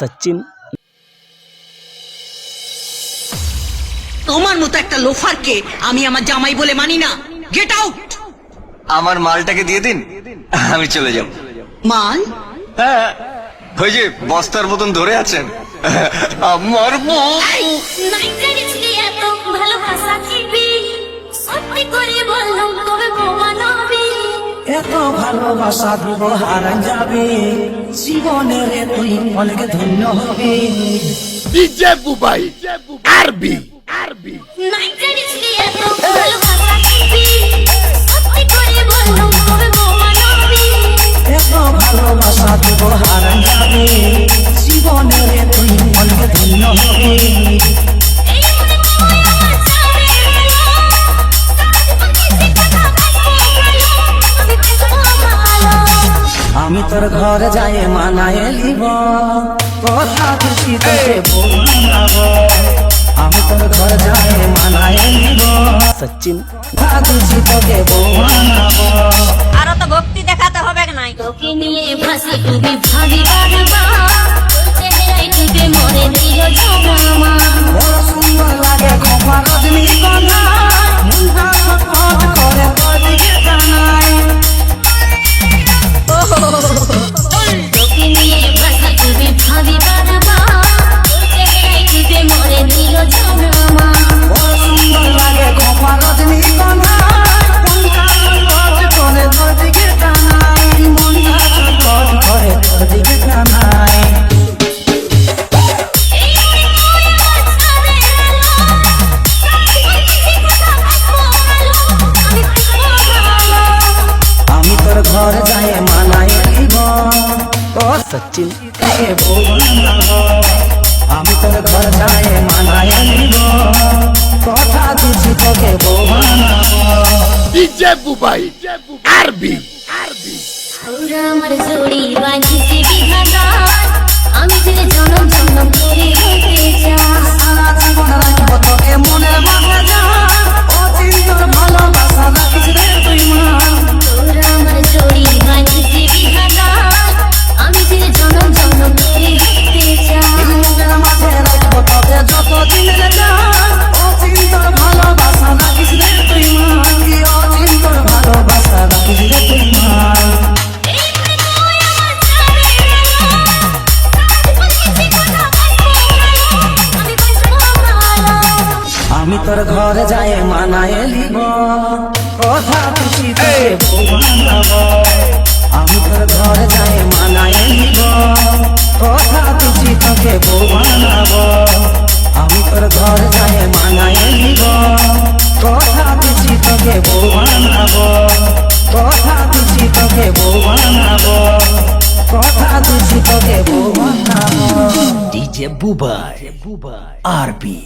সচিন। তোমার মতো একটা লোফারকে আমি আমার জামাই বলে মানি না। Get out. আমার মালটাকে দিয়ে দিন, আমি চলে যাব। মাল? হ্যাঁ, ওই যে বস্তার মতন ধরে আছেন আমার বউ। এত ভালোবাসা দিব হারান যাবে, জীবনের তুই অনেক ধন্য হবে। ডিজে বুবাই আরবি এত ভালোবাসা দিব হারান যাবে, জীবনের তুই অনেক ধন্য হবে। আমি তোর ঘর যাই মানায় লিব, কথা খুশি তোকে বলবো। আমি তোর ঘর যাই মানায় লিব, সচিন। কথা খুশি তোকে বলবো। আরো তো ভক্তি দেখাতে হবে নাই। তোকে নিয়ে ভাসি তুমি ভাবি বারবার, চেহারায় ডুবে মরে দিল জমা। বড় সুন্দর লাগে খোপা রজনীগন্ধা, মুন্ডা ছটফট করে তোর দিকে টানায়। তোকে নিয়ে ভাসি তুমি ভাবি বারবার, চেহারায় ডুবে মরে দিল জমা। বড় সুন্দর লাগে খোপা রজনীগন্ধা, মুন্ডা ছটফট করে তোর দিকে টানায়। মুন্ডা ছটফট করে তোর দিকে টানায়। আমি তোর ঘর যাই মানায় লিব, সচিন। তোকে বলবো। আমি তোর ঘর যাই মানায় লিব, কথা দিচ্ছি তোকে বলবো। ডিজে বুবাই আরবি ওরা আমার জড়ি বাঁধিছে বিধাতার, আমি যে জনম জনম করে হতে চাই। সারা জীবন রাখবো তোকে মনের বাগানে, অচিন্তর ভালোবাসা রাখিস রে তুই মা। ওরা আমার জড়ি বাঁধিছে বিধাতার, আমি যে জনম জনম করে হতে চাই। মনের মাঝে রাখবো তোকে যতদিন রে যাই, অচিন্তর ভালোবাসা রাখিস রে তুই মা। অচিন্তর ভালোবাসা রাখিস রে তুই মা। আমি তোর ঘর যাই মানায় লিব, কথা খুশি তোকে বলবো। আমি তোর ঘর যাই মানায় লিব, কথা খুশি তোকে বলবো। আমি তোর ঘর যাই মানায় লিব, কথা খুশি তোকে বলবো। কথা খুশি তোকে বলবো, কথা খুশি তোকে বলবো। ডিজে বুবাই আরবি।